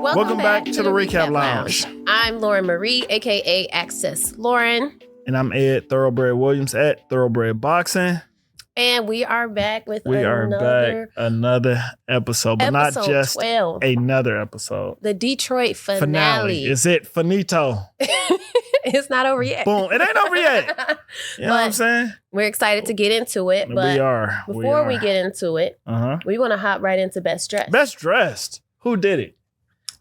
Welcome back to the Recap Lounge. I'm Lauren Marie, aka Access Lauren. And I'm Ed Thoroughbred Williams at Thoroughbred Boxing. And we are back with another episode, but not just 12. Another episode. The Detroit finale. Is it finito? It's not over yet. Boom. It ain't over yet. You know what I'm saying? We're excited to get into it. But we are. Before we get into it, we want to hop right into Best Dressed. Best Dressed? Who did it?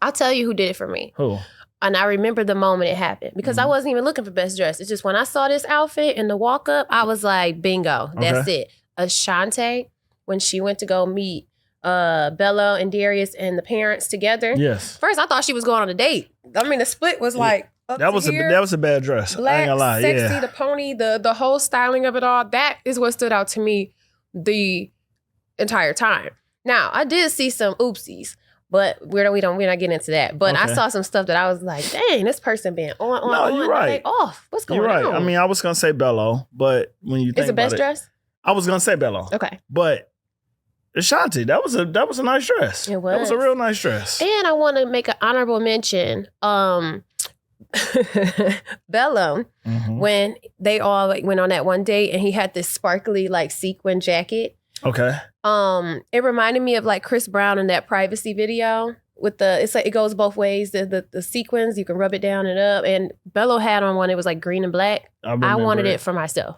I'll tell you who did it for me. Who? And I remember the moment it happened because I wasn't even looking for Best Dressed. It's just when I saw this outfit in the walk up, I was like, bingo, that's it. Ashanti, when she went to go meet Bellow and Darius and the parents together. Yes. First, I thought she was going on a date. I mean, the split was like that was a bad dress. Black, I ain't gonna lie. sexy, the pony, the whole styling of it all. That is what stood out to me the entire time. Now, I did see some oopsies. But we're not getting into that. But I saw some stuff that I was like, dang, this person been on. You're right. Off. What's going on? You're right. on? I mean, I was going to say Bellow, but when you think is it Best Dress? I was going to say Bellow. Okay. But Ashanti, that was a nice dress. It was. That was a real nice dress. And I want to make an honorable mention. Bellow, when they all went on that one date and he had this sparkly like sequin jacket. Okay. It reminded me of like Chris Brown in that Privacy video with it's like it goes both ways. The sequins, you can rub it down and up. And Bellow had on one, it was like green and black. I wanted it for myself.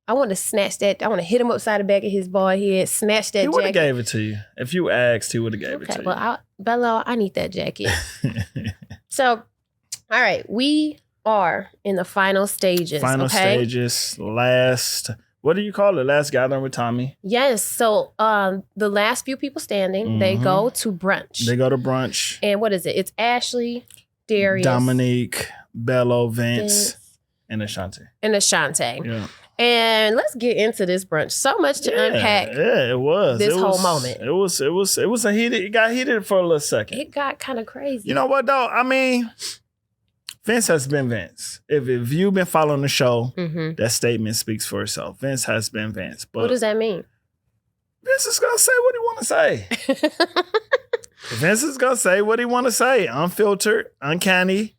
I wanted to snatch that. I want to hit him upside the back of his bald head, snatch that jacket. He would have gave it to you. If you asked, he would have gave it to you. Well, Bellow, I need that jacket. So, all right, we are in the final stages. What do you call it? Last gathering with Tommy. Yes. So the last few people standing, they go to brunch. And what is it? It's Ashley, Darius, Dominique, Bellow, Vince, and Ashanti. Yeah. And let's get into this brunch. So much to unpack. Yeah, it was. This whole moment. It was a heated. It got heated for a little second. It got kind of crazy. You know what though? I mean, Vince has been Vince. If you've been following the show, that statement speaks for itself. Vince has been Vince. But what does that mean? Vince is gonna say what he want to say. Vince is gonna say what he want to say. Unfiltered, uncanny,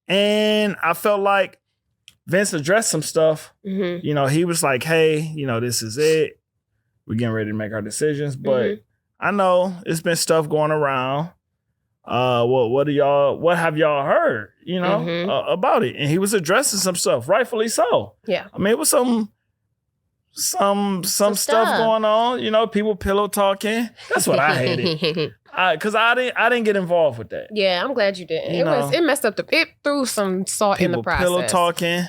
and I felt like Vince addressed some stuff. You know, he was like, "Hey, you know, this is it. We're getting ready to make our decisions." But I know it's been stuff going around. What have y'all heard, you know, about it? And he was addressing some stuff, rightfully so. Yeah. I mean, it was some stuff going on, you know, people pillow talking. That's what I hated. Cause I didn't get involved with that. Yeah, I'm glad you didn't. It messed up it threw some salt in the process. Pillow talking.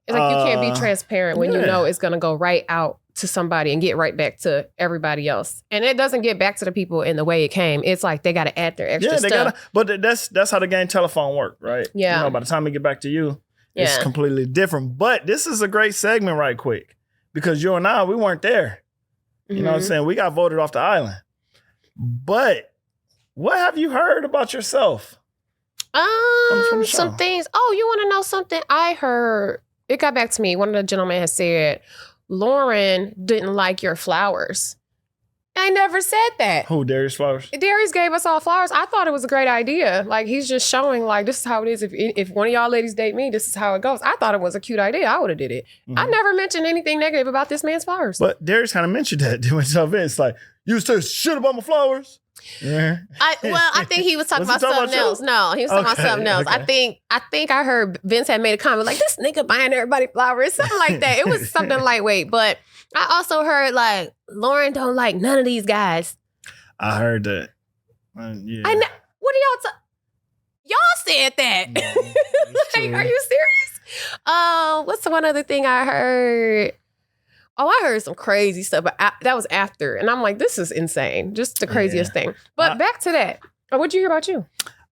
It's like you can't be transparent when you know it's gonna go right out to somebody and get right back to everybody else. And it doesn't get back to the people in the way it came. It's like they got to add their extra stuff. But that's how the game telephone work, right? Yeah. You know, by the time it get back to you, it's completely different. But this is a great segment right quick because you and I, we weren't there. You know what I'm saying? We got voted off the island. But what have you heard about yourself? Some things. Oh, you want to know something? I heard, it got back to me. One of the gentlemen has said, Lauren didn't like your flowers. I never said that. Who, Darius flowers? Darius gave us all flowers. I thought it was a great idea. Like, he's just showing, like, this is how it is. If one of y'all ladies date me, this is how it goes. I thought it was a cute idea. I would have did it. I never mentioned anything negative about this man's flowers. But Darius kind of mentioned that to himself. It's like, you say shit about my flowers. Yeah. I think he was talking about something else. No, he was talking about something else. Okay. I think I heard Vince had made a comment like, this nigga buying everybody flowers, something like that. It was something lightweight. But I also heard like Lauren don't like none of these guys. I heard that. What are y'all y'all said that? Like, are you serious? What's the one other thing I heard? Oh, I heard some crazy stuff, but that was after. And I'm like, this is insane. Just the craziest thing. But back to that. What'd you hear about you?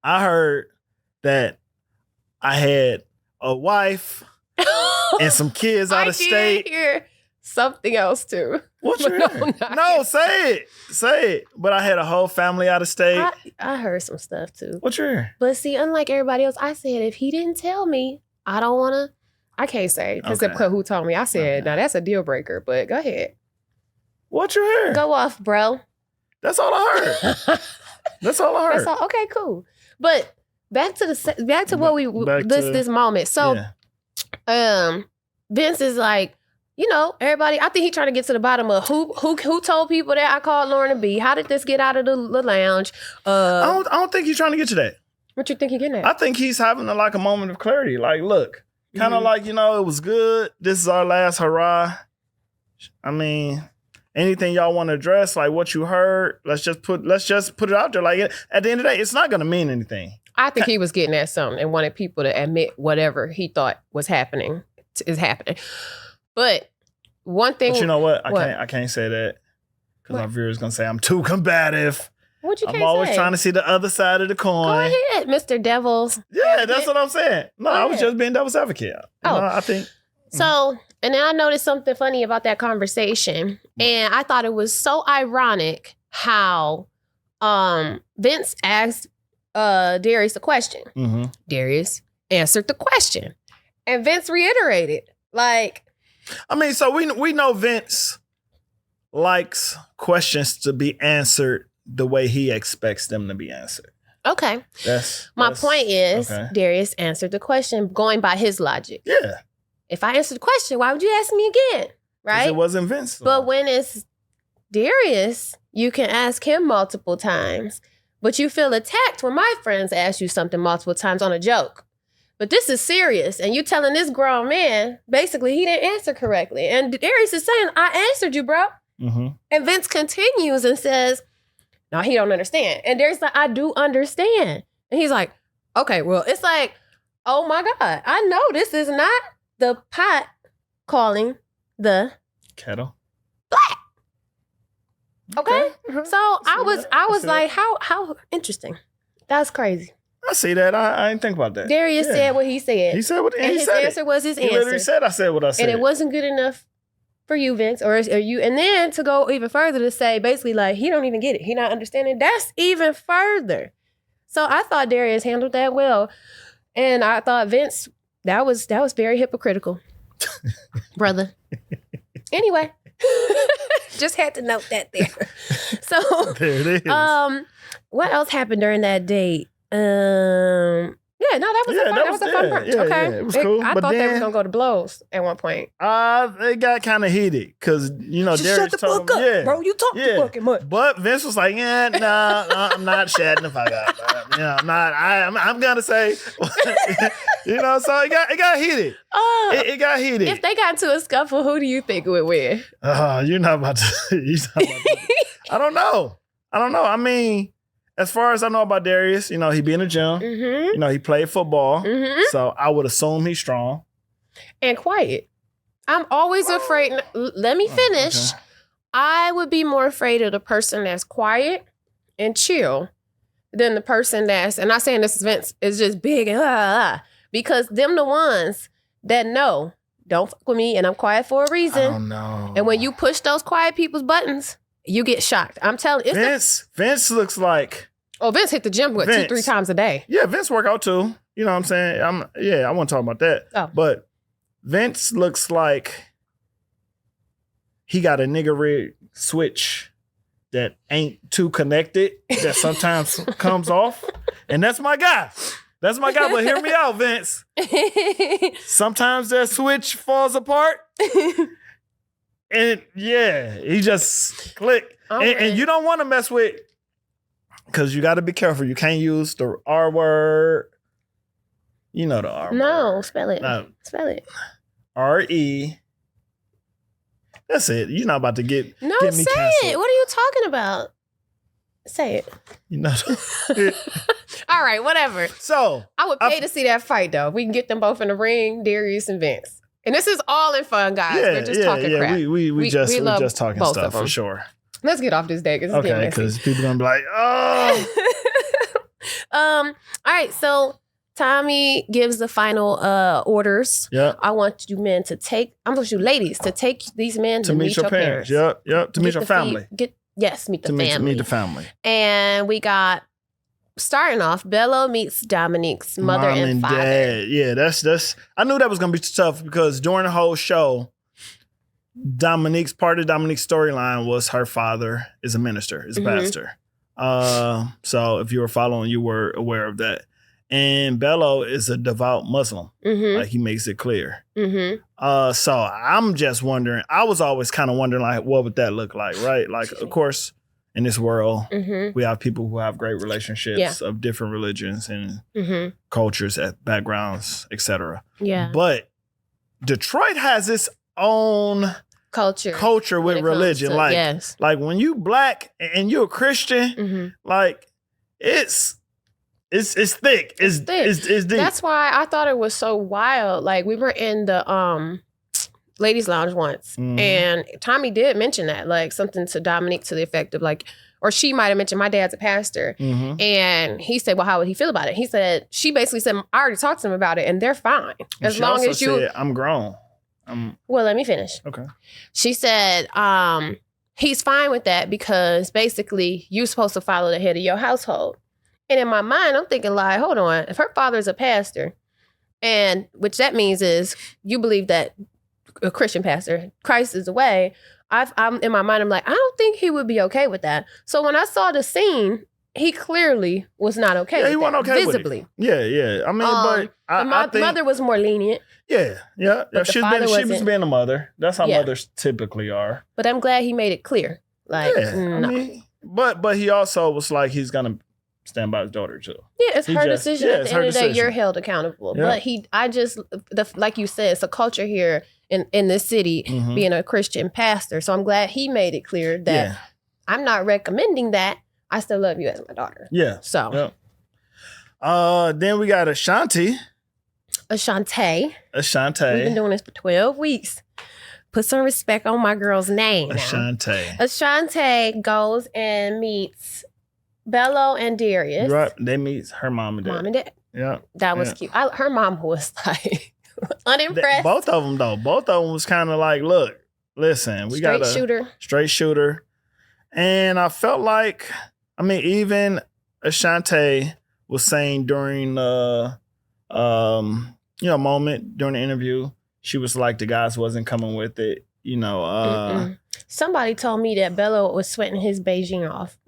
I heard that I had a wife and some kids out of state. I did hear something else too. What you heard? No, say it. Say it. But I had a whole family out of state. I heard some stuff too. What you heard? But see, unlike everybody else, I said, if he didn't tell me, I don't want to. I can't say because who told me. I said, now that's a deal breaker, but go ahead. What you heard? Go off, bro. That's all I heard. That's all I heard. Okay, cool. But back to what this moment. So, Vince is like, everybody. I think he's trying to get to the bottom of who told people that I called Lauren a B. How did this get out of the lounge? I don't think he's trying to get to that. What you think he's getting at? I think he's having a moment of clarity. Like, look, kind of like, it was good. This is our last hurrah. I mean, anything y'all want to address, like what you heard, let's just put it out there. Like, at the end of the day, it's not going to mean anything. I think he was getting at something and wanted people to admit whatever he thought was happening is happening. But one thing, but you know what? I can't say that because our viewers gonna say I'm too combative. What you can't I'm always say? trying to see the other side of the coin. Go ahead, Mr. Devil's. Yeah, that's what I'm saying. No, I was just being devil's advocate. I think. So, and then I noticed something funny about that conversation, and I thought it was so ironic how Vince asked Darius a question. Mm-hmm. Darius answered the question, and Vince reiterated, like. I mean, so we know Vince likes questions to be answered the way he expects them to be answered. Okay. My point is, Darius answered the question going by his logic. Yeah. If I answered the question, why would you ask me again? Right? It wasn't Vince. But when it's Darius, you can ask him multiple times. But you feel attacked when my friends ask you something multiple times on a joke. But this is serious, and you telling this grown man, basically, he didn't answer correctly. And Darius is saying, I answered you, bro. Mm-hmm. And Vince continues and says, no, he don't understand. And Darius is like, I do understand. And he's like, okay, well, it's like, oh my God, I know this is not the pot calling the kettle black. Okay? Mm-hmm. So I was like, how interesting. That's crazy. I see that. I didn't think about that. Darius said what he said. He said what he his said. Answer was his he answer. He literally said, I said what I said. And it wasn't good enough for you, Vince, or you. And then to go even further to say, basically, like, he don't even get it. He not understanding. That's even further. So I thought Darius handled that well. And I thought Vince, that was very hypocritical. Brother. Anyway. Just had to note that there. So there it is. What else happened during that date? That was a fun brunch. Yeah, okay. Yeah, it was cool. I thought they were gonna go to blows at one point. It got kind of heated because Darius shut the told fuck him, up, bro. You talk too fucking much. But Vince was like, I'm not shutting the fuck up. I'm not. I'm gonna say, so it got heated. It got heated. If they got into a scuffle, who do you think would win? You're not about to. I don't know. I mean. As far as I know about Darius, he be in the gym. Mm-hmm. He played football. Mm-hmm. So I would assume he's strong. And quiet. I'm always afraid. Let me finish. Okay. I would be more afraid of the person that's quiet and chill than the person that's, and I'm not saying this Vince is just big and because them the ones that know, don't fuck with me and I'm quiet for a reason. Oh, no. And when you push those quiet people's buttons, you get shocked. I'm telling you. Vince looks like... Oh, Vince hit the gym, 2-3 times a day? Yeah, Vince work out too. You know what I'm saying? I want to talk about that. Oh. But Vince looks like he got a nigga rig switch that ain't too connected, that sometimes comes off. And that's my guy. That's my guy. But hear me out, Vince. Sometimes that switch falls apart. And he just click. And you don't want to mess with, because you got to be careful. You can't use the R word. You know the R word. No, spell it. No. Spell it. R-E. That's it. You're not about to get me say canceled. it. What are you talking about? Say it. You know. All right, whatever. So I would pay to see that fight, though. We can get them both in the ring, Darius and Vince. And this is all in fun, guys. We're just talking crap. We just talking stuff for sure. Let's get off this day because it's okay, because people gonna be like, oh. All right, so Tommy gives the final orders. Yeah. I want you ladies to take these men to meet your parents. Yep. To meet your family. Meet the family. Meet the family. And we got, starting off, Bellow meets Dominique's mother and father. Dad. Yeah, that's. I knew that was gonna be tough because during the whole show, part of Dominique's storyline was her father is a minister, is a pastor. So if you were following, you were aware of that. And Bellow is a devout Muslim. Like he makes it clear. So I'm just wondering, I was always kind of wondering like, what would that look like, right? Like, of course, in this world, we have people who have great relationships of different religions and cultures, backgrounds, etc. Yeah. But Detroit has its own culture with religion. Like when you black and you're a Christian, like it's thick. It's thick. It's deep. That's why I thought it was so wild. Like we were in the ladies' lounge once, and Tommy did mention that, like something to Dominique to the effect of like, or she might have mentioned my dad's a pastor, and he said, "Well, how would he feel about it?" He said, she basically said, "I already talked to him about it, and they're fine as long as you." Said, I'm grown. Well, let me finish. Okay. She said, he's fine with that because basically you're supposed to follow the head of your household. And in my mind, I'm thinking like, hold on, if her father is a pastor, and which that means is you believe that a Christian pastor, Christ is the way, I'm in my mind, I'm like, I don't think he would be okay with that. So when I saw the scene, he clearly was not okay with he wasn't okay visibly. With it. Yeah. I mean, but I think... mother was more lenient. Yeah. She was being a mother. That's how mothers typically are. But I'm glad he made it clear. Like, no. I mean, but he also was like, he's going to stand by his daughter too. Yeah, it's her decision. At the end of the day, you're held accountable. Yeah. But like you said, it's a culture here in this city being a Christian pastor. So I'm glad he made it clear that I'm not recommending that. I still love you as my daughter. Yeah. So. Then we got Ashanti. Ashanti. We've been doing this for 12 weeks. Put some respect on my girl's name now. Ashanti goes and meets Bellow and Darius. Right. They meet her mom and dad. Mom and dad. Yeah. That was cute. Her mom was like unimpressed. Both of them though. Both of them was kind of like, look, listen, we got a straight shooter. And I felt like, I mean, even Ashanti was saying during the moment during the interview, she was like the guys wasn't coming with it. Somebody told me that Bellow was sweating his Beijing off.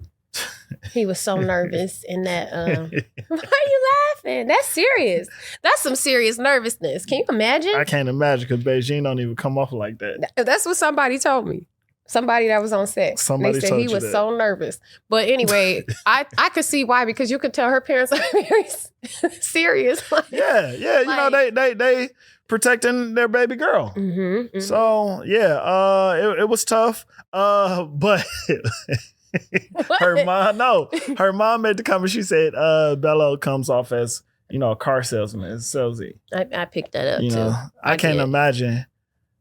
He was so nervous in that. Why are you laughing? That's serious. That's some serious nervousness. Can you imagine? I can't imagine because Beijing don't even come off like that. That's what somebody told me. Somebody that was on set. Somebody they said told he you was that. so nervous. But anyway, I could see why, because you could tell her parents are very serious. Like, they protecting their baby girl. So it was tough. But her mom made the comment. She said Bellow comes off as a car salesman, as salesy. I picked that up too. I can't imagine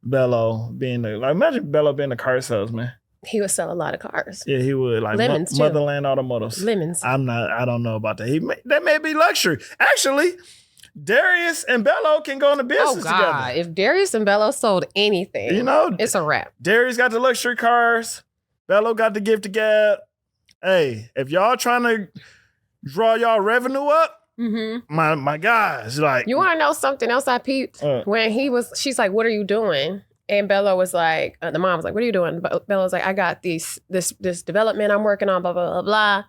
Bellow being imagine Bellow being a car salesman. He would sell a lot of cars. Yeah, he would. Like Lemons, Motherland Automotives. Lemons. I don't know about that. That may be luxury. Actually, Darius and Bellow can go into business together. If Darius and Bellow sold anything, it's a wrap. Darius got the luxury cars. Bellow got the gift to gab. Hey, if y'all trying to draw y'all revenue up, my guys, like, you want to know something else I peeped? When she's like, "What are you doing?" And Bellow was like, the mom was like, "What are you doing?" Bellow was like, "I got this development I'm working on, blah blah blah blah."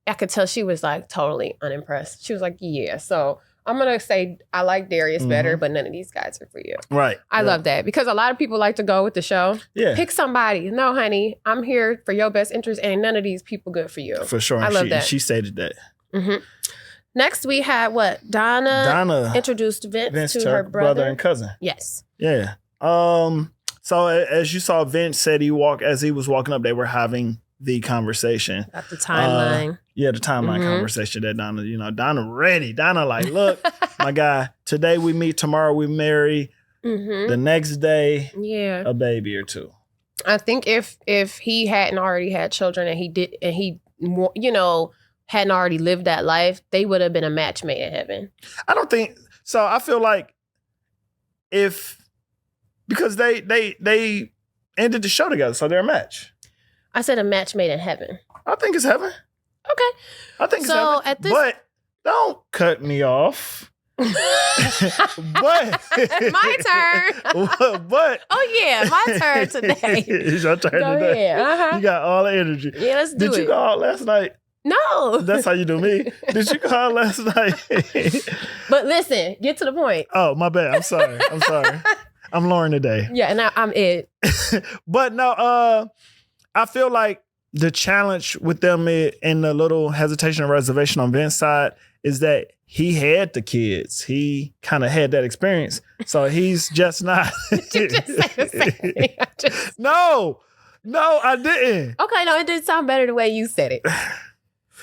I could tell she was like totally unimpressed. She was like, "Yeah." So I'm gonna say I like Darius better, but none of these guys are for you. Right. I love that because a lot of people like to go with the show. Yeah. Pick somebody. No, honey, I'm here for your best interest, and none of these people good for you. For sure. I love that. She stated that. Next, we had what? Donna introduced Vince to her brother and cousin. Yes. Yeah. So as you saw, Vince said as he was walking up, they were having the conversation. About the timeline. The timeline conversation that Donna ready. Donna like, look, my guy, today we meet, tomorrow we marry. The next day, a baby or two. I think if he hadn't already had children and he hadn't already lived that life, they would have been a match made in heaven. I don't think so. I feel like because they ended the show together, so they're a match. I said a match made in heaven. I think it's heaven. Okay. I think it's heaven. But don't cut me off. But My turn. But Oh yeah, my turn today. It's your turn Go today. ahead. Uh-huh. You got all the energy. Yeah, let's do Did it. you call last night? No. That's how you do me. Did you call last night? But listen, get to the point. Oh, my bad. I'm sorry. I'm Lauren today. Yeah, and I'm Ed. But no, I feel like the challenge with them and the little hesitation and reservation on Vince's side is that he had the kids. He kind of had that experience. So he's just not. Did you just say the same thing? No, I didn't. Okay, no, it did sound better the way you said it.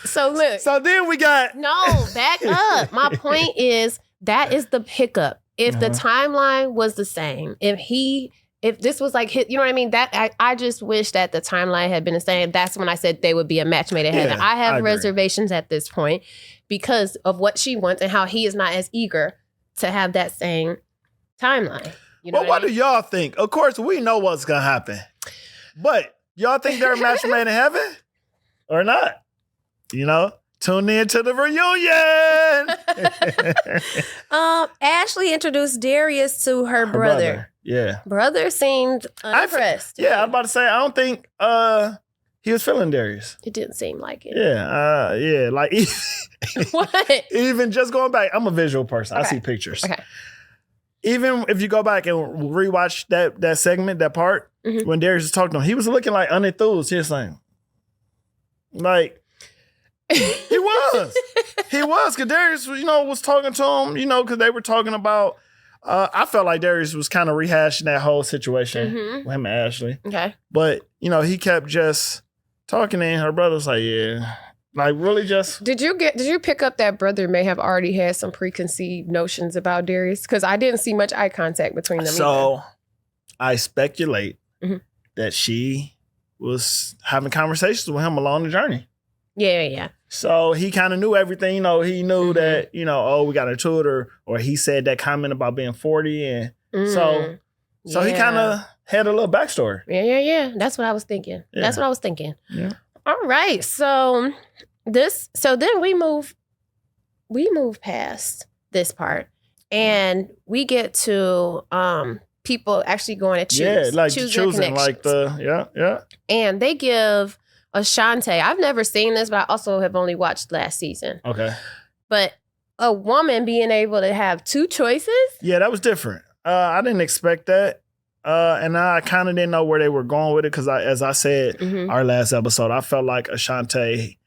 So look. So then we got. No, back up. My point is that is the pickup. If the timeline was the same, if this was like hit, you know what I mean? That I just wish that the timeline had been the same. That's when I said they would be a match made in heaven. I have reservations at this point because of what she wants and how he is not as eager to have that same timeline. You know what do y'all think? Of course, we know what's gonna happen, but y'all think they're a match made in heaven or not? You know. Tune in to the reunion. Ashley introduced Darius to her brother. Yeah. Brother seemed unimpressed. I was about to say, I don't think he was feeling Darius. It didn't seem like it. Yeah. Like, what? Even just going back, I'm a visual person. Okay. I see pictures. Okay. Even if you go back and rewatch that segment, that part, when Darius was talking to him, he was looking like unenthused. He was like, he was. Because Darius, was talking to him, because they were talking about, I felt like Darius was kind of rehashing that whole situation with him and Ashley. Okay. But, he kept just talking and her brother was like, yeah. Like, really just. Did you pick up that brother may have already had some preconceived notions about Darius? Because I didn't see much eye contact between them So, I speculate that she was having conversations with him along the journey. Yeah. So he kind of knew everything. He knew that, we got into it or he said that comment about being 40. And so he kind of had a little backstory. Yeah. That's what I was thinking. Yeah. That's what I was thinking. Yeah. All right. So then we move past this part and we get to people actually going to choose. Yeah, like choose choosing like yeah. And they give Ashanti. I've never seen this, but I also have only watched last season. Okay. But a woman being able to have two choices? Yeah, that was different. I didn't expect that. And I kind of didn't know where they were going with it because as I said, our last episode, I felt like Ashanti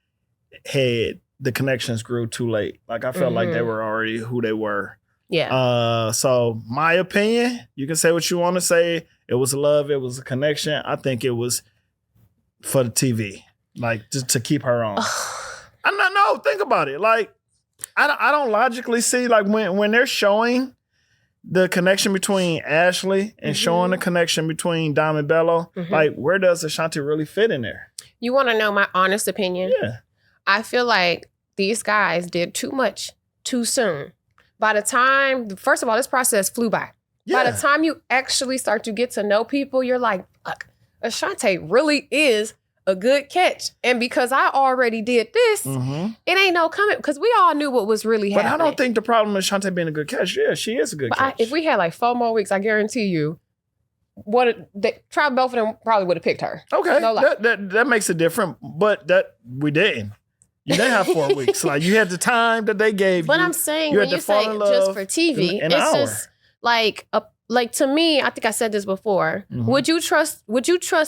had the connections grew too late. Like I felt like they were already who they were. Yeah. So my opinion, you can say what you want to say. It was love. It was a connection. I think it was for the TV, like just to keep her on. No, think about it. Like, I don't logically see like when they're showing the connection between Ashley and showing the connection between Dom and Bellow, like where does Ashanti really fit in there? You want to know my honest opinion? Yeah. I feel like these guys did too much too soon. By the time, first of all, this process flew by. Yeah. By the time you actually start to get to know people, you're like, fuck, Ashanti really is a good catch. And because I already did this, it ain't no coming. Because we all knew what was really happening. But I don't think the problem is Ashanti being a good catch. Yeah, she is a good catch. If we had like 4 more weeks, I guarantee you, both of them probably would have picked her. Okay, no lie. that makes it different. But that we didn't. You didn't have 4 weeks. Like you had the time that they gave you. But I'm saying when you say just for TV, it's just like to me, I think I said this before. Would you trust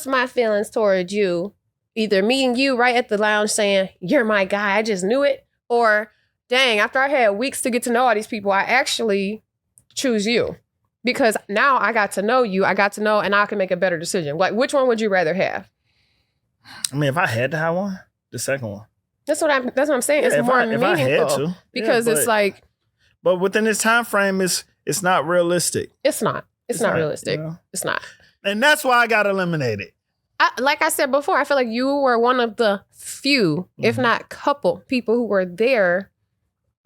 my feelings towards you, either meeting you right at the lounge saying, you're my guy, I just knew it, or dang, after I had weeks to get to know all these people, I actually choose you. Because now I got to know you, and I can make a better decision. Like, which one would you rather have? I mean, if I had to have one, the second one. That's what I'm saying. Yeah, it's more meaningful. If I had to. Because it's like. But within this time frame, it's not realistic. It's not realistic. It's not. And that's why I got eliminated. Like I said before, I feel like you were one of the few, if not couple, people who were there.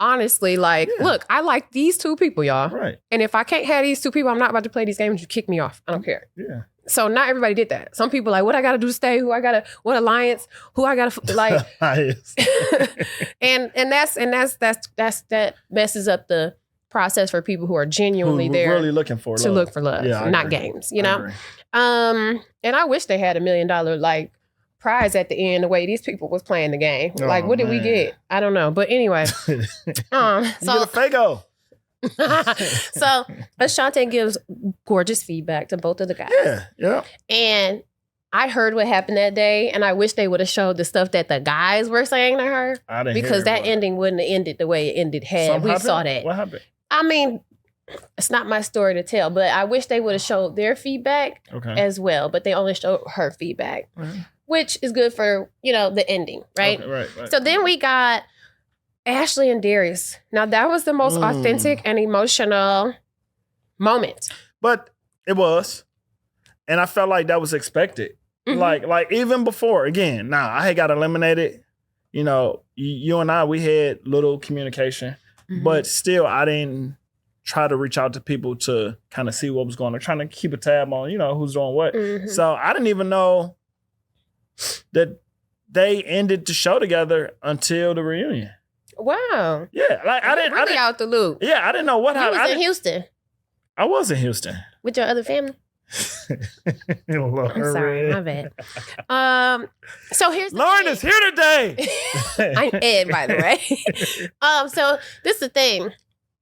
Honestly, like, look, I like these 2 people, y'all. Right. And if I can't have these 2 people, I'm not about to play these games. You kick me off. I don't care. Yeah. So not everybody did that. Some people like, what I got to do to stay? What alliance? Who I got to like? and that messes up the process for people who are genuinely Who there really looking for to love. look for love, Yeah, I not agree. games, you I know? agree. And I wish they had $1 million like prize at the end the way these people was playing the game. Oh, Like, what did we man. get? I don't know. But anyway. You get a Fago. So Ashanti gives gorgeous feedback to both of the guys. Yeah. And I heard what happened that day, and I wish they would have showed the stuff that the guys were saying to her. I didn't hear Because it, that but ending wouldn't have ended the way it ended had something we happened? saw that. What happened? I mean, it's not my story to tell, but I wish they would have showed their feedback Okay. as well. But they only showed her feedback, Mhm. which is good for, the ending, right? Okay, right. So then we got Ashley and Darius. Now that was the most authentic and emotional moment. But it was. And I felt like that was expected. Mhm. Like even before, again, I had got eliminated. You and I, we had little communication, Mhm. but still I didn't try to reach out to people to kind of see what was going on, trying to keep a tab on, who's doing what. Mhm. So I didn't even know that they ended the show together until the reunion. Wow. Yeah, like I didn't really out the loop. Yeah, I didn't know what You happened. was in Houston I was in Houston. with your other family. I'm sorry, my bad. So here's the Lauren thing. is here today. I'm Ed, by the way. So this is the thing.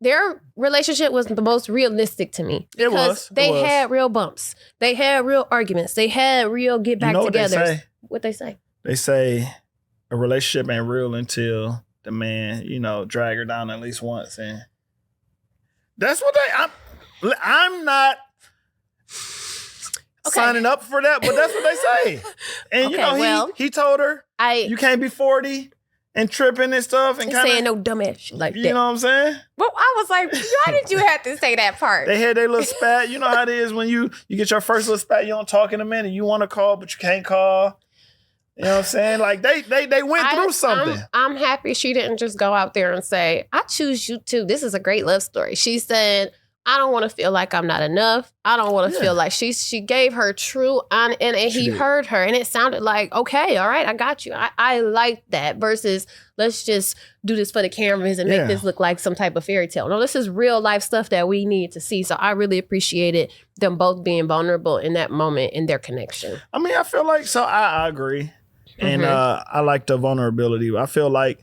Their relationship was the most realistic to me. It Because was. they had real bumps. They had real arguments. They had real get back What they together. say? What they say? They say a relationship ain't real until the man, drag her down at least once, and that's what I'm not signing up for that, but that's what they say. And Okay, he told her you can't be 40 and tripping and stuff and kind saying of no dumbass shit like that. You know what I'm saying? Well, I was like, why did you have to say that part? They had their little spat. You know how it is when you get your first little spat, you don't talk in a minute. You want to call, but you can't call. You know what I'm saying? Like they went through something. I'm happy she didn't just go out there and say, I choose you too. This is a great love story. She said, I don't want to feel like I'm not enough. I don't want to feel like she gave her true on and he heard her and it sounded like, okay, all right, I got you. I like that versus let's just do this for the cameras and make this look like some type of fairy tale. No, this is real life stuff that we need to see. So I really appreciated them both being vulnerable in that moment in their connection. I mean, I feel like, so I agree. And I like the vulnerability. I feel like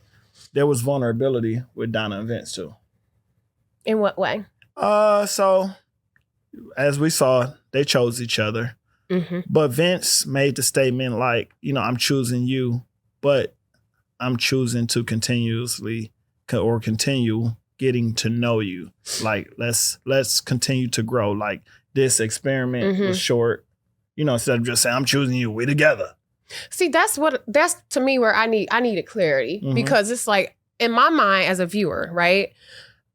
there was vulnerability with Donna and Vince too. In what way? So as we saw, they chose each other. Mm-hmm. But Vince made the statement like, I'm choosing you, but I'm choosing to continue getting to know you. Like, let's continue to grow. Like, this experiment was short. Instead of just saying, I'm choosing you, we together. See, that's to me where I needed clarity because it's like in my mind as a viewer, right?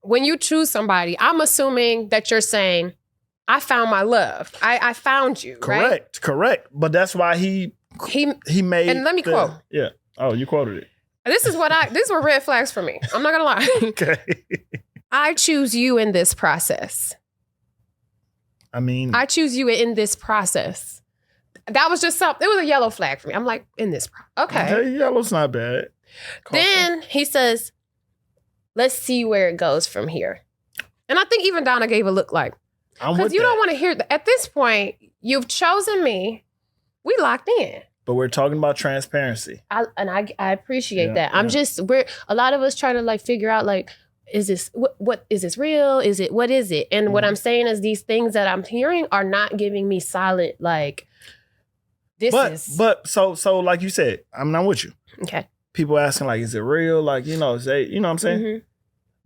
When you choose somebody, I'm assuming that you're saying, I found my love. I found you, right? Correct. But that's why he made. And let me quote. Yeah. Oh, you quoted it. These were red flags for me. I'm not gonna lie. Okay. I choose you in this process. I mean, I choose you in this process. That was just something. It was a yellow flag for me. I'm like, in this. Okay. Yellow's not bad. Then he says, let's see where it goes from here. And I think even Donna gave a look like, because you don't want to hear that. At this point, you've chosen me. We locked in. But we're talking about transparency. I appreciate that. I'm just, a lot of us try to figure out is this, what is this real? What is it? And what I'm saying is these things that I'm hearing are not giving me solid, But so like you said, I'm not with you. Okay. People asking is it real? Say, you know what I'm saying?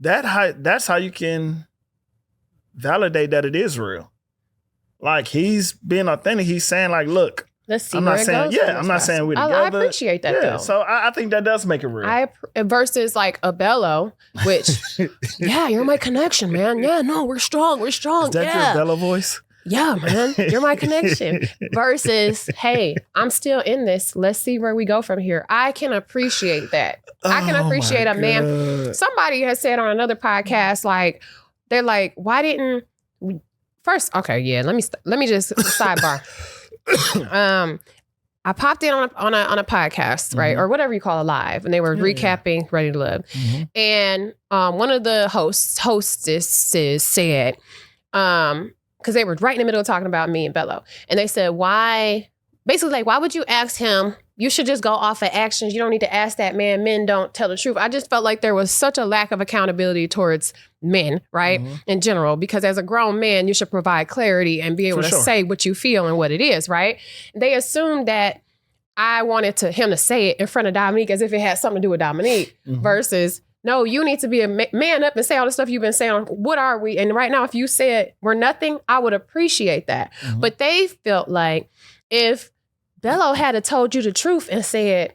That's how you can validate that it is real. He's being authentic. He's saying look, let's see. I'm not saying, I'm not saying we're together. I appreciate that though. So I think that does make it real. Versus a Bellow, which, you're my connection, man. Yeah, no, we're strong. We're strong. Is that your Bellow voice? Yeah, man, you're my connection. Versus, hey, I'm still in this. Let's see where we go from here. I can appreciate that. I can appreciate a man. Somebody has said on another podcast, they're like, why didn't we? First, okay, yeah. Let me just sidebar. I popped in on a podcast, right? Or whatever you call a live. And they were recapping Ready to Live. And one of the hostesses said, because they were right in the middle of talking about me and Bellow. And they said, why would you ask him? You should just go off of actions. You don't need to ask that man. Men don't tell the truth. I just felt like there was such a lack of accountability towards men, right? In general, because as a grown man, you should provide clarity and be able to say what you feel and what it is, right? They assumed that I wanted him to say it in front of Dominique as if it had something to do with Dominique versus, no, you need to be a man up and say all the stuff you've been saying. What are we? And right now, if you said we're nothing, I would appreciate that. But they felt like if Bellow had told you the truth and said,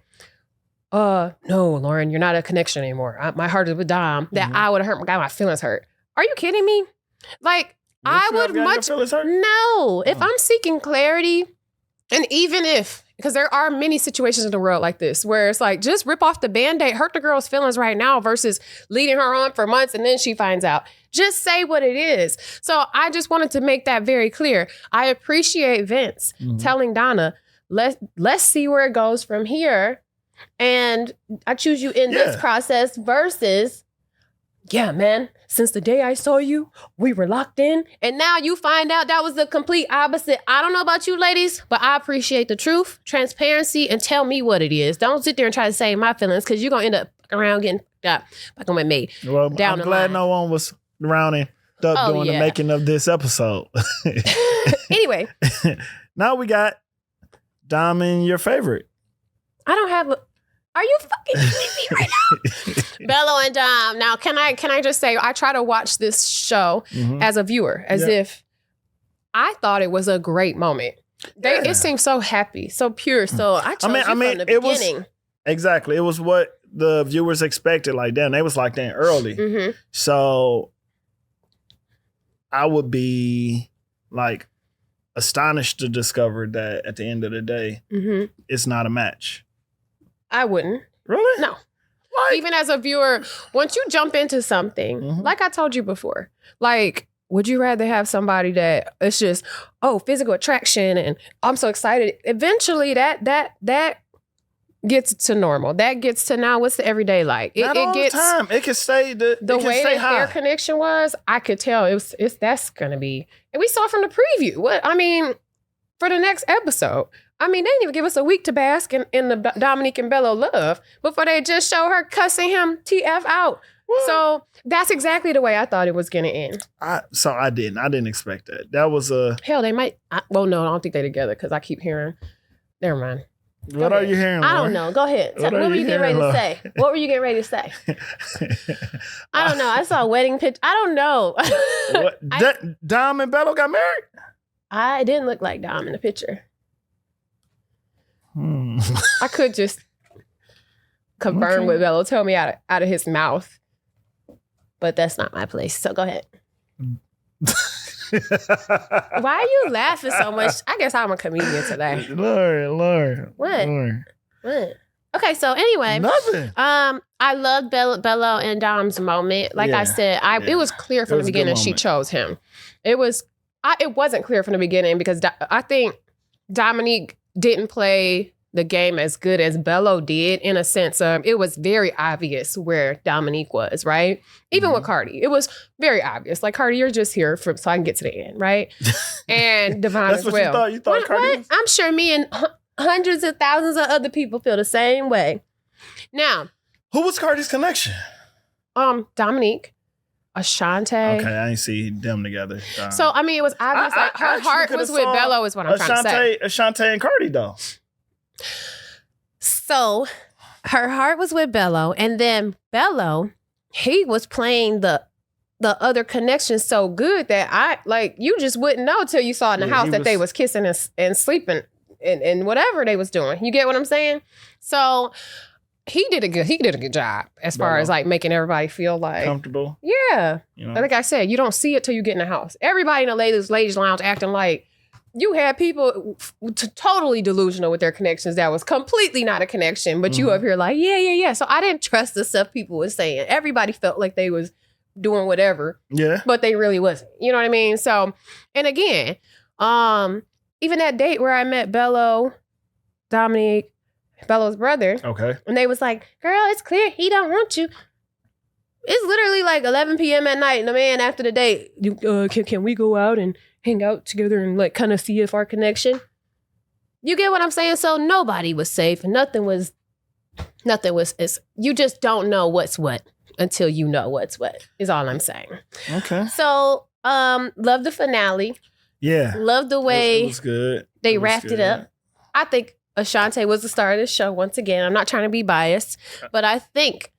no, Lauren, you're not a connection anymore. My heart is with Dom. That I would have got my feelings hurt. Are you kidding me? Like, I would much... No. If I'm seeking clarity, and even if... Because there are many situations in the world like this where it's like, just rip off the Band-Aid, hurt the girl's feelings right now versus leading her on for months and then she finds out. Just say what it is. So I just wanted to make that very clear. I appreciate Vince telling Donna, let's see where it goes from here. And I choose you in this process versus, yeah, man, since the day I saw you, we were locked in. And now you find out that was the complete opposite. I don't know about you ladies, but I appreciate the truth, transparency, and tell me what it is. Don't sit there and try to save my feelings because you're going to end up around getting fucking with me. Well, I'm glad no one was around and during the making of this episode. Anyway. Now we got Dom and your favorite. I don't have Are you fucking kidding me right now? Bellow and Dom. Now, can I just say, I try to watch this show as a viewer, as if I thought it was a great moment. It seemed so happy, so pure. So I chose from the beginning. Exactly. It was what the viewers expected. Like, damn, they was locked in early. So I would be like astonished to discover that at the end of the day, it's not a match. I wouldn't. Really? No. Like, even as a viewer, once you jump into something, like I told you before, like, would you rather have somebody that it's just, physical attraction and I'm so excited. Eventually that gets to normal. That gets to now what's the everyday like. Not all the time. It can stay the way that high. Their connection was, I could tell it's that's gonna be. And we saw from the preview. For the next episode. They didn't even give us a week to bask in the Dominique and Bellow love before they just show her cussing him TF out. What? So that's exactly the way I thought it was going to end. I didn't expect that. That was a... Hell, they might... no, I don't think they're together because I keep hearing... Never mind. What are you hearing, Lauren? I don't know. Go ahead. What were you getting ready to say? What were you getting ready to say? I don't know. I saw a wedding picture. I don't know. What? Dom and Bellow got married? I didn't look like Dom in the picture. I could just confirm what Bellow told me out of his mouth, but that's not my place. So go ahead. Why are you laughing so much? I guess I'm a comedian today. Lord. What? What? Okay, so anyway, nothing. I loved Bellow and Dom's moment. Like I said, it was clear from the beginning she chose him. It wasn't clear from the beginning because I think Dominique didn't play the game as good as Bellow did in a sense of it was very obvious where Dominique was, right? Even with Cardi, it was very obvious. Like, Cardi, you're just here so I can get to the end, right? And Devon as well. That's what you thought Cardi was? I'm sure me and hundreds of thousands of other people feel the same way. Now, who was Cardi's connection? Dominique. Ashanti. Okay, I ain't see them together. So, it was obvious. Her heart was with Bellow is what I'm trying to say. Ashanti and Cardi, though. So, her heart was with Bellow. And then Bellow, he was playing the other connection so good that you just wouldn't know till you saw in the house that they was kissing and sleeping and whatever they was doing. You get what I'm saying? So... He did a good job as far as making everybody feel like comfortable. Yeah. Like I said, you don't see it till you get in the house. Everybody in the ladies lounge acting like you had people totally delusional with their connections that was completely not a connection, but you up here like, yeah. So I didn't trust the stuff people was saying. Everybody felt like they was doing whatever. Yeah. But they really wasn't. You know what I mean? So, and again, even that date where I met Bellow Dominique, Bellow's brother. Okay. And they was like, girl, it's clear he don't want you. It's literally like 11 p.m. at night. And the man after the date, can we go out and hang out together and like kind of see if our connection? You get what I'm saying? So nobody was safe. Nothing was, you just don't know what's what until you know what's what, is all I'm saying. Okay. So, love the finale. Yeah. Love the way it was good. They wrapped it up. I think Ashanti was the star of the show once again. I'm not trying to be biased, but I think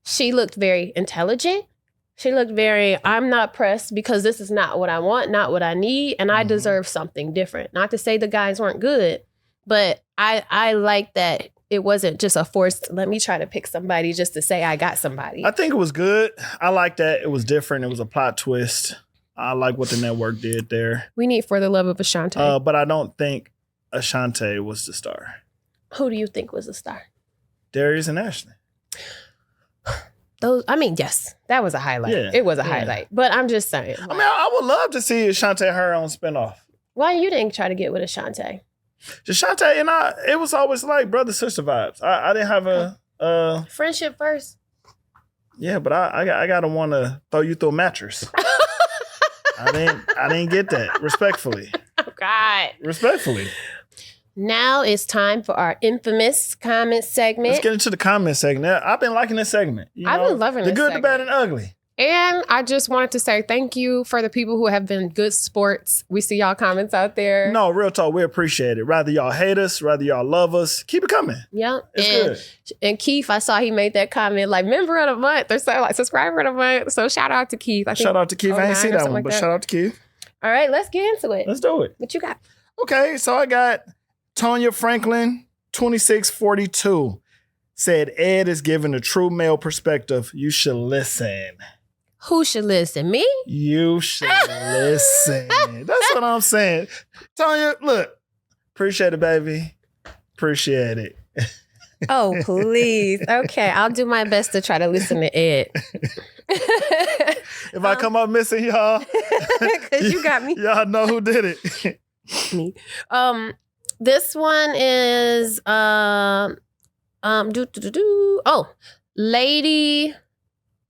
she looked very intelligent. She looked very, I'm not pressed because this is not what I want, not what I need, and I deserve something different. Not to say the guys weren't good, but I like that it wasn't just a forced, let me try to pick somebody just to say I got somebody. I think it was good. I like that. It was different. It was a plot twist. I like what the network did there. We need For the Love of Ashanti. But I don't think Ashanti was the star. Who do you think was the star? Darius and Ashley. Yes, that was a highlight. Yeah, it was a highlight. But I'm just saying. I mean, I would love to see Ashanti and her own spinoff. Why you didn't try to get with Ashanti? Ashanti and I, it was always like brother-sister vibes. I didn't have a... friendship first? Yeah, but I gotta want to throw you through a mattress. I didn't get that. Respectfully. Oh, God. Respectfully. Now it's time for our infamous comment segment. Let's get into the comment segment. I've been liking this segment. I've been loving the this good, segment. the bad, and ugly. And I just wanted to say thank you for the people who have been good sports. We see y'all comments out there. No, real talk, we appreciate it. Rather y'all hate us, rather y'all love us, keep it coming. Yeah. It's good. And Keith, I saw he made that comment like member of the month or so, like subscriber of the month. So shout out to Keith. Shout out to Keith. I ain't see that one, but shout out to Keith. All right, let's get into it. Let's do it. What you got? Okay, so I got Tonya Franklin, 2642, said Ed is giving a true male perspective. You should listen. Who should listen? Me? You should listen. That's what I'm saying. Tonya, look, appreciate it, baby. Appreciate it. Oh, please. Okay, I'll do my best to try to listen to Ed. If I come up missing, y'all, because you got me. Y'all know who did it. Me. This one is Lady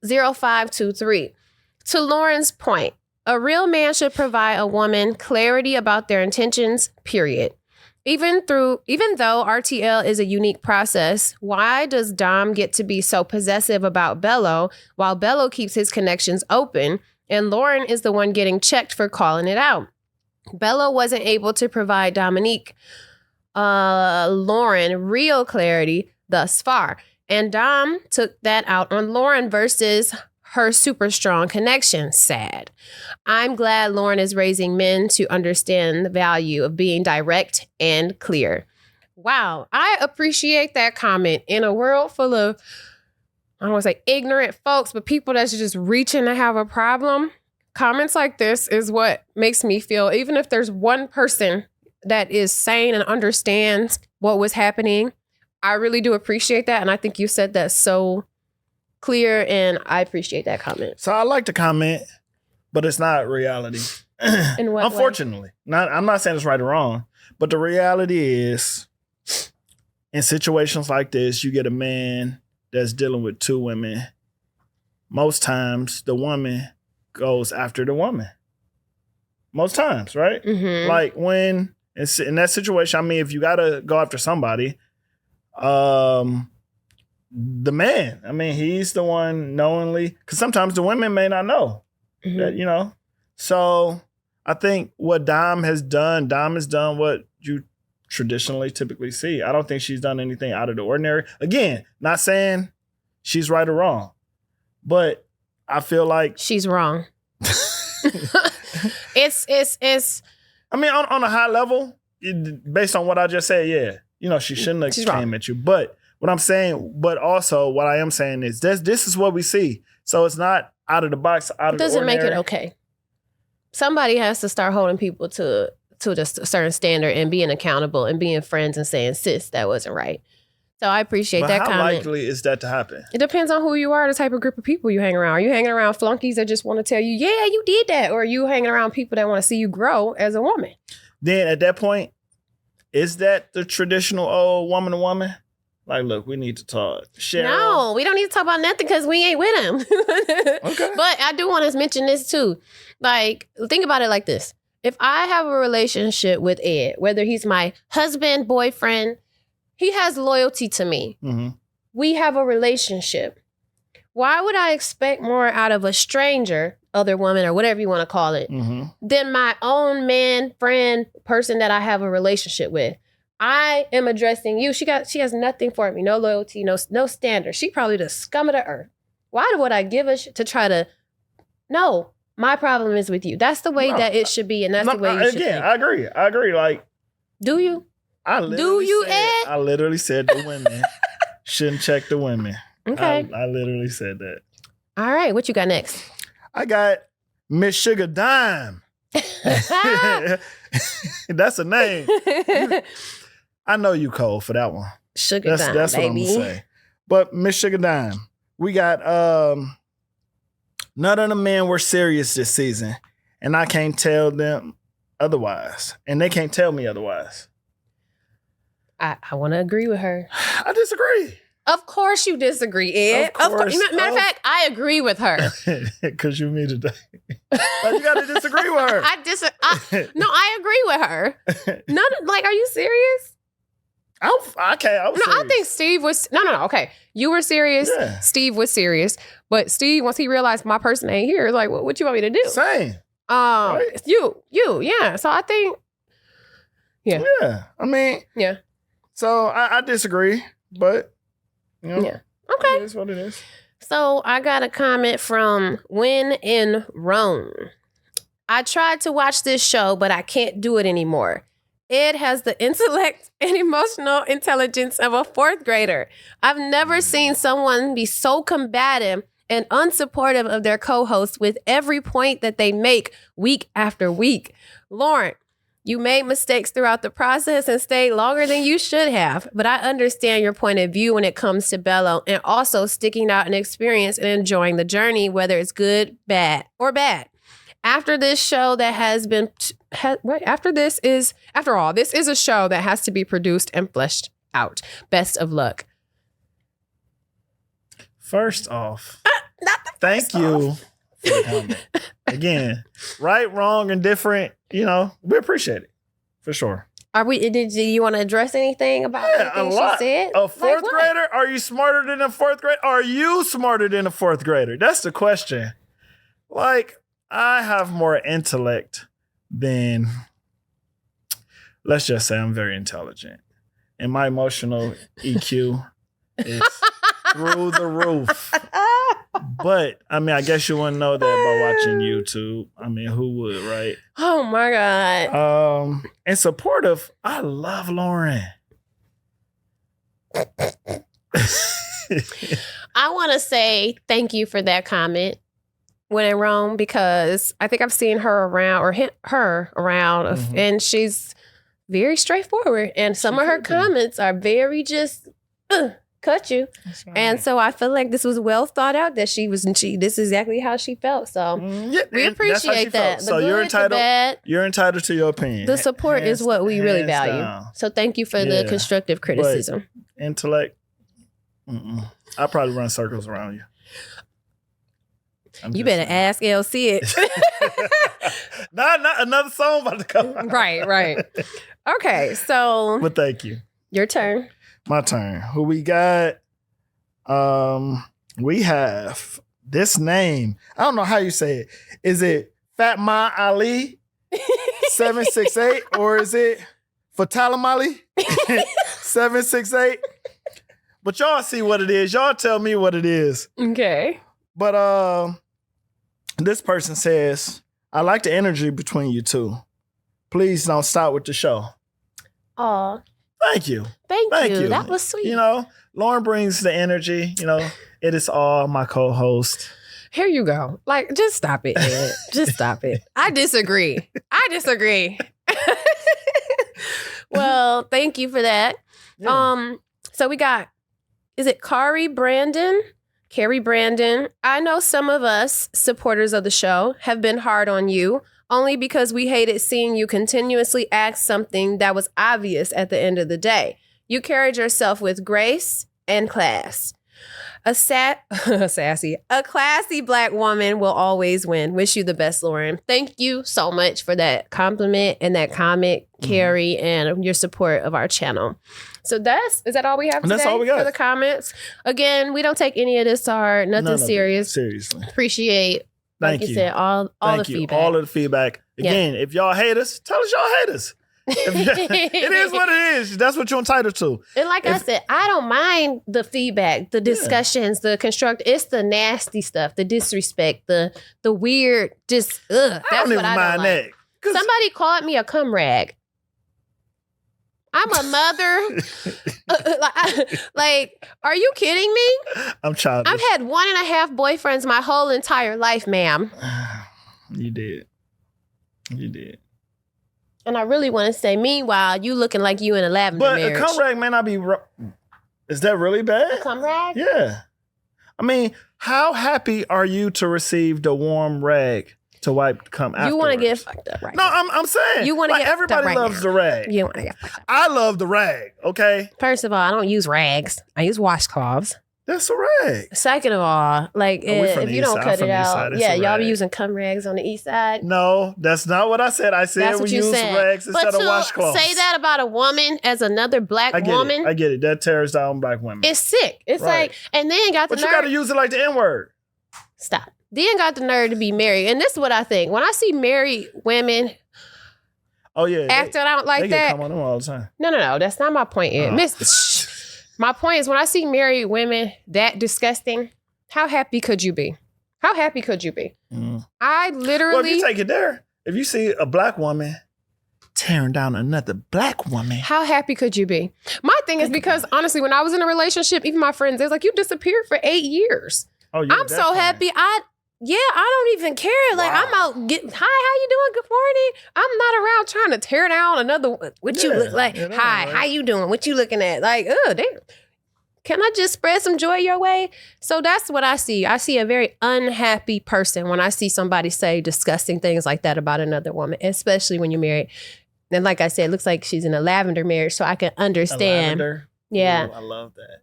0523. To Lauren's point, a real man should provide a woman clarity about their intentions, period. Even though RTL is a unique process, why does Dom get to be so possessive about Bellow while Bellow keeps his connections open and Lauren is the one getting checked for calling it out? Bellow wasn't able to provide Dominique, Lauren real clarity thus far. And Dom took that out on Lauren versus her super strong connection. Sad. I'm glad Lauren is raising men to understand the value of being direct and clear. Wow. I appreciate that comment. In a world full of, I don't want to say ignorant folks, but people that's just reaching to have a problem, comments like this is what makes me feel, even if there's one person that is sane and understands what was happening, I really do appreciate that. And I think you said that so clear, and I appreciate that comment. So I like the comment, but it's not reality. In what Unfortunately. way? I'm not saying it's right or wrong, but the reality is in situations like this, you get a man that's dealing with two women. Most times the woman goes after the woman. Most times, right? Mm-hmm. Like when it's in that situation, I mean, if you got to go after somebody, the man, I mean, he's the one knowingly, because sometimes the women may not know that, you know. So I think what Dom has done what you traditionally typically see. I don't think she's done anything out of the ordinary. Again, not saying she's right or wrong, but I feel like she's wrong. It's. I mean, on a high level, based on what I just said, yeah, you know, she shouldn't have came at you. But what I'm saying, but also what I am saying is this is what we see. So it's not out of the box, out of the ordinary. Doesn't make it okay. Somebody has to start holding people to just a certain standard and being accountable and being friends and saying, sis, that wasn't right. So I appreciate that comment. How likely is that to happen? It depends on who you are, the type of group of people you hang around. Are you hanging around flunkies that just want to tell you, yeah, you did that? Or are you hanging around people that want to see you grow as a woman? Then at that point, is that the traditional old woman to woman? Like, look, we need to talk. Cheryl. No, we don't need to talk about nothing because we ain't with him. Okay. But I do want to mention this too. Like, think about it like this. If I have a relationship with Ed, whether he's my husband, boyfriend, he has loyalty to me. Mm-hmm. We have a relationship. Why would I expect more out of a stranger, other woman, or whatever you want to call it, than my own man, friend, person that I have a relationship with? I am addressing you. She has nothing for me. No loyalty, no standard. She probably the scum of the earth. Why would I give a shit to try to... No, my problem is with you. That's the way that it should be, and that's the way you should think. I agree. Like, do you? Ed? I literally said the women shouldn't check the women. Okay. I literally said that. All right. What you got next? I got Miss Sugar Dime. That's a name. I know you cold for that one. Sugar Dime, that's baby. What I'm gonna say. But Miss Sugar Dime, we got none of the men were serious this season, and I can't tell them otherwise, and they can't tell me otherwise. I want to agree with her. I disagree. Of course you disagree, Ed. Of course. Matter of fact, I agree with her. Because you mean today. Like, you got to disagree with her. No, I agree with her. Are you serious? I was serious. I think Steve was... No. Okay. You were serious. Yeah. Steve was serious. But Steve, once he realized my person ain't here, like, what you want me to do? Same. Right? You. Yeah. So I think... Yeah. Yeah. I mean... Yeah. So I disagree, but... You know, yeah. Okay. It is what it is. So I got a comment from When in Rome. I tried to watch this show, but I can't do it anymore. Ed has the intellect and emotional intelligence of a fourth grader. I've never seen someone be so combative and unsupportive of their co-hosts with every point that they make week after week. Lauren, you made mistakes throughout the process and stayed longer than you should have, but I understand your point of view when it comes to Bellow and also sticking out an experience and enjoying the journey, whether it's good, bad, or bad. After this show that has been, after all, this is a show that has to be produced and fleshed out. Best of luck. First off, thank you for the comment. Again, right, wrong, and different. You know, we appreciate it for sure. Did you want to address anything about anything she said? A fourth grader? Are you smarter than a fourth grader? Are you smarter than a fourth grader? That's the question. Like, I have more intellect than, let's just say I'm very intelligent. And my emotional EQ is through the roof. But, I mean, I guess you wouldn't know that by watching YouTube. I mean, who would, right? Oh, my God. And supportive, I love Lauren. I want to say thank you for that comment when in Rome, because I think I've seen her around, or her around, and she's very straightforward. And some of her comments are very just... cut you. Right. And so I feel like this was well thought out, that this is exactly how she felt. So we appreciate that. So you're entitled to your opinion. The support is what we really value. Down. So thank you for the constructive criticism. But intellect, I probably run circles around you. You better ask LC it. not another song about to come out. Right. Okay, so. But thank you. Your turn. My turn. Who we got? We have this name. I don't know how you say it. Is it Fatma Ali 768 or is it Fatalam Ali 768? But y'all see what it is. Y'all tell me what it is. Okay. But this person says, I like the energy between you two. Please don't stop with the show. Aw. Thank you. Thank you. That was sweet. You know, Lauren brings the energy. You know, it is all my co-host. Here you go. Like, just stop it, Ed. Just stop it. I disagree. Well, thank you for that. Yeah. So we got, is it Carrie Brandon? I know some of us supporters of the show have been hard on you only because we hated seeing you continuously ask something that was obvious at the end of the day. You carried yourself with grace and class. A classy Black woman will always win. Wish you the best, Lauren. Thank you so much for that compliment and that comment, Carrie, and your support of our channel. So is that all we have today? That's all we got for the comments. Again, we don't take any of this hard. Nothing serious. Seriously. Appreciate, like you said, all the feedback. All of the feedback. Again, if y'all hate us, tell us y'all hate us. It is what it is. That's what you're entitled to. And like I said, I don't mind the feedback, the discussions, the construct. It's the nasty stuff, the disrespect, the weird. Just that's I don't what even I mind don't like. that. Somebody called me a cum rag. I'm a mother. Like, are you kidding me? I'm childish. I've had 1.5 boyfriends my whole entire life, ma'am. You did. And I really want to say, meanwhile, you looking like you in a lavender marriage. But a cum rag may not be... Is that really bad? A cum rag? Yeah. I mean, how happy are you to receive the warm rag to wipe the cum afterwards? You want to get fucked up right No, now. I'm saying. You want to get fucked up everybody right loves now. the rag. You want to get fucked up. I love the rag, okay? First of all, I don't use rags. I use washcloths. That's a rag. Second of all, like if you don't cut it out, y'all be using cum rags on the east side. No, that's not what I said. I said we use rags instead of washcloths. Say that about a woman as another Black woman. I get it. That tears down Black women. It's sick. It's like, and then got the nerve. But you got to use it like the N-word. Stop. Then got the nerve to be married. And this is what I think. When I see married women acting out like they that. Come on them all the time. No. That's not my point. My point is when I see married women that disgusting, how happy could you be? How happy could you be? I literally... Well, if you take it there, if you see a Black woman tearing down another Black woman. How happy could you be? My thing is because honestly, when I was in a relationship, even my friends, they was like, you disappeared for 8 years. Oh, yeah, I'm so happy. I don't even care. Like, I'm out hi, how you doing? Good morning. I'm not around trying to tear down another. What you look like? Hi, how you doing? What you looking at? Like, oh, damn. Can I just spread some joy your way? So that's what I see. I see a very unhappy person when I see somebody say disgusting things like that about another woman, especially when you're married. And like I said, it looks like she's in a lavender marriage, so I can understand. Yeah. Ooh, I love that.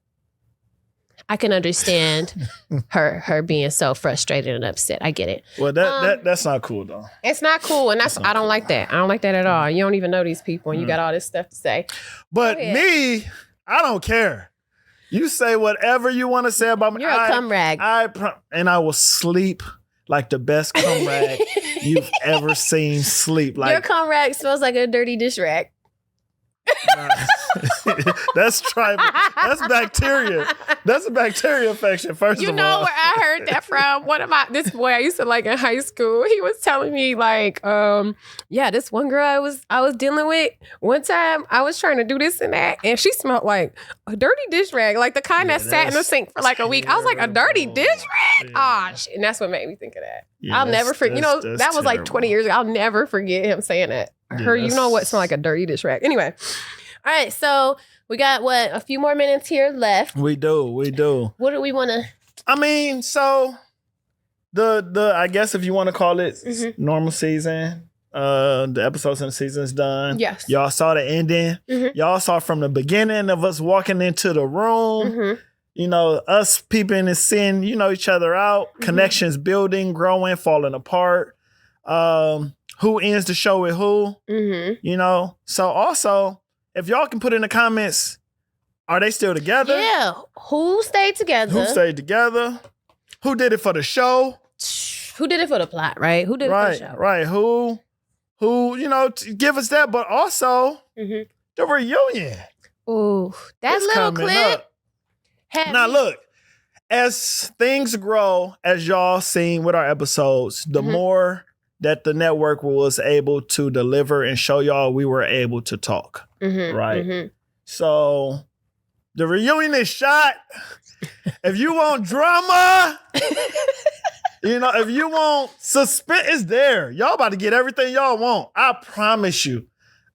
I can understand her being so frustrated and upset. I get it. Well, that's not cool though. It's not cool, and I don't like that. I don't like that at all. You don't even know these people, and you got all this stuff to say. But me, I don't care. You say whatever you want to say about me. You're a cum rag. And I will sleep like the best cum rag you've ever seen sleep. Like your cum rag smells like a dirty dish rag. That's tribal. That's bacteria. That's a bacteria infection. First of all, you know where I heard that from? This boy I used to like in high school. He was telling me like, this one girl I was dealing with. One time I was trying to do this and that, and she smelled like a dirty dish rag, like the kind that sat in the sink for like a week. I was like, a dirty dish rag? Ah, shit. And that's what made me think of that. Yeah, I'll never forget. You know, that was like 20 years ago. I'll never forget him saying that. You know what smelled like a dirty dish rag. Anyway. All right, so we got a few more minutes here left. We do. What do we want to? I mean, so the I guess if you want to call it normal season, the episodes in the season is done. Yes. Y'all saw the ending. Y'all saw from the beginning of us walking into the room. You know, us peeping and seeing, each other out, connections building, growing, falling apart. Who ends the show with who? So also, if y'all can put in the comments, are they still together? Yeah. Who stayed together? Who did it for the show? Who did it for the plot, right? Who did it for the show? Right. Who, give us that, but also the reunion. Ooh, that little clip. Now look, as things grow, as y'all seen with our episodes, the more that the network was able to deliver and show y'all, we were able to talk. Right? So the reunion is shot. If you want drama, if you want suspense, it's there. Y'all about to get everything y'all want. I promise you.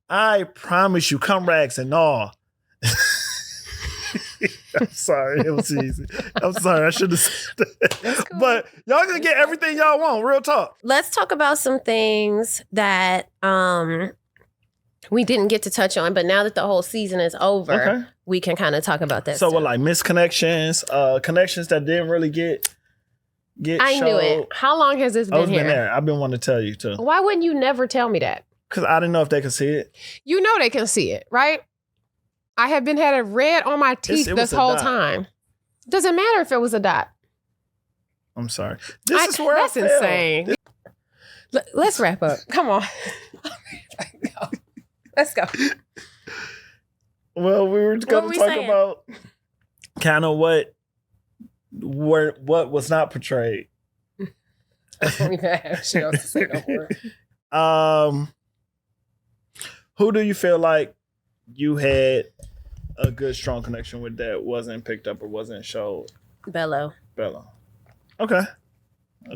Cum rags and all. I'm sorry. It was easy. I'm sorry. I should have said that. That's cool. But y'all can get everything y'all want. Real talk. Let's talk about some things that we didn't get to touch on, but now that the whole season is over, we can kind of talk about that. So stuff. what, like misconnections, connections that didn't really get I showed. knew it. How long has this been here? there. I've been wanting to tell you too. Why wouldn't you never tell me that? Because I didn't know if they could see it. You know they can see it, right? I have been had it red on my teeth It this was a whole dot. time. Doesn't matter if it was a dot. I'm sorry. This is where that's I failed. insane. Let's wrap up. Come on. Let's go. Well, we were going to talk saying? about kind of what was not portrayed. I don't even have shit else to say no more. Who do you feel like you had a good, strong connection with that wasn't picked up or wasn't showed? Bellow. Okay.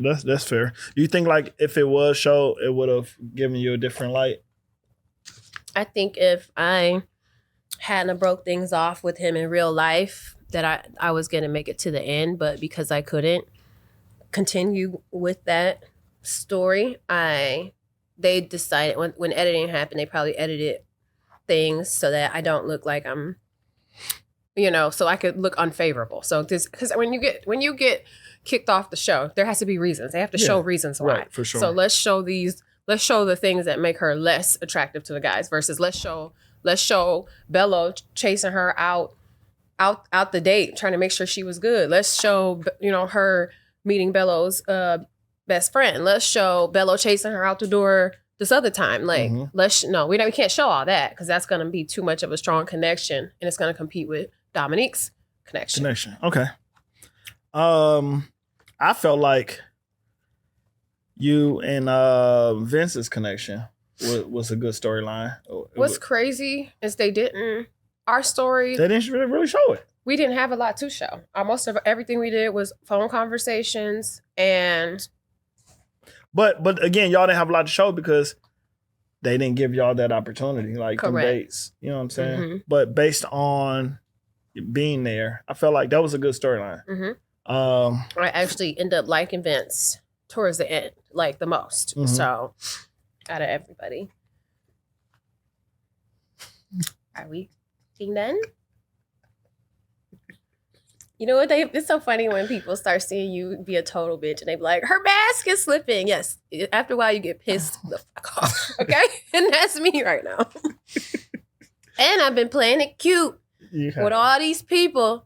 That's fair. You think like if it was showed, it would have given you a different light? I think if I hadn't broke things off with him in real life, that I was going to make it to the end, but because I couldn't continue with that story, they decided when editing happened, they probably edited things so that I don't look like I'm, so I could look unfavorable. So because when you get kicked off the show, there has to be reasons. They have to show reasons why. Right, for sure. So let's show the things that make her less attractive to the guys versus let's show Bellow chasing her out the date, trying to make sure she was good. Let's show, her meeting Bellow's best friend. Let's show Bellow chasing her out the door this other time. Like, we can't show all that because that's going to be too much of a strong connection and it's going to compete with Dominique's connection. Okay. I felt like you and Vince's connection was a good storyline. What's crazy is they didn't really show it. We didn't have a lot to show. Most of everything we did was phone conversations and. But again, y'all didn't have a lot to show because they didn't give y'all that opportunity, like them dates. You know what I'm saying? Mm-hmm. But based on being there, I felt like that was a good storyline. Mm-hmm. I actually ended up liking Vince towards the end, like the most. Mm-hmm. So, out of everybody, are we being done? You know what? It's so funny when people start seeing you be a total bitch and they be like, her mask is slipping. Yes. After a while, you get pissed the fuck off. Okay? And that's me right now. And I've been playing it cute with all these people.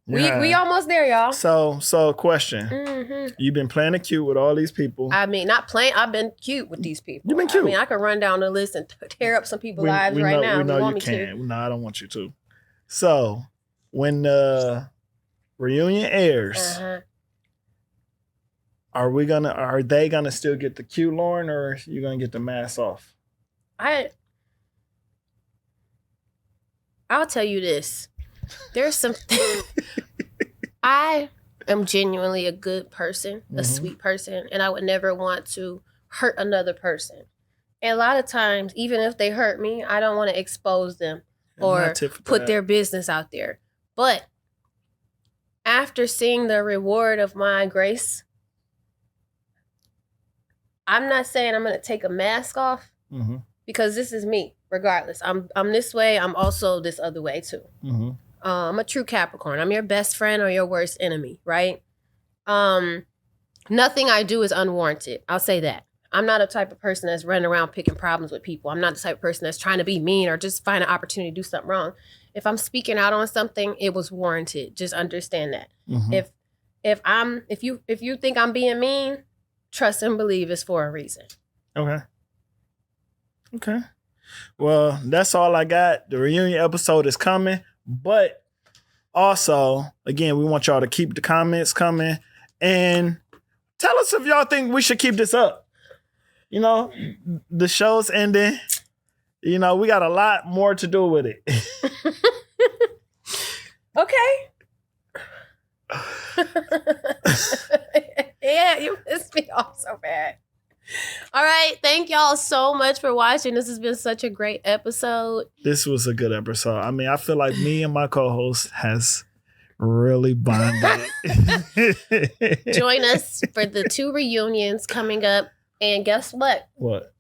We almost there, y'all. So question. Mm-hmm. You've been playing it cute with all these people. I mean, not playing. I've been cute with these people. You've been cute. I mean, I could run down the list and tear up some people's lives right now. We know want you me can. to. No, I don't want you to. So, when the reunion airs, are they gonna still get the cute Lauren, or are you gonna get the mask off? I'll tell you this. There's some. I am genuinely a good person, a sweet person, and I would never want to hurt another person. And a lot of times, even if they hurt me, I don't want to expose them or put their business out there. But after seeing the reward of my grace, I'm not saying I'm going to take a mask off because this is me, regardless. I'm this way. I'm also this other way, too. Mm-hmm. I'm a true Capricorn. I'm your best friend or your worst enemy, right? Nothing I do is unwarranted. I'll say that. I'm not a type of person that's running around picking problems with people. I'm not the type of person that's trying to be mean or just find an opportunity to do something wrong. If I'm speaking out on something, it was warranted. Just understand that. Mm-hmm. If you think I'm being mean, trust and believe it's for a reason. Okay. Well, that's all I got. The reunion episode is coming. But also, again, we want y'all to keep the comments coming and tell us if y'all think we should keep this up. The show's ending. We got a lot more to do with it. Okay. Yeah, you pissed me off so bad. All right. Thank y'all so much for watching. This has been such a great episode. This was a good episode. I mean, I feel like me and my co-host has really bonded. Join us for the 2 reunions coming up. And guess what? What?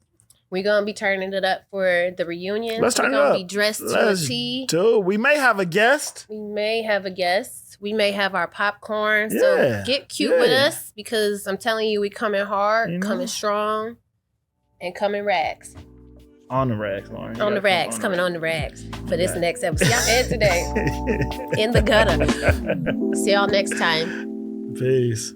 We're going to be turning it up for the reunion. Let's turn it up. We're going to be dressed to a T. Dude, we may have a guest. We may have our popcorn. So get cute with us because I'm telling you, we coming hard, coming strong, and coming rags. On the rags, Lauren. On the rags. Coming on the rags for this next episode. Y'all end today. In the gutter. See y'all next time. Peace.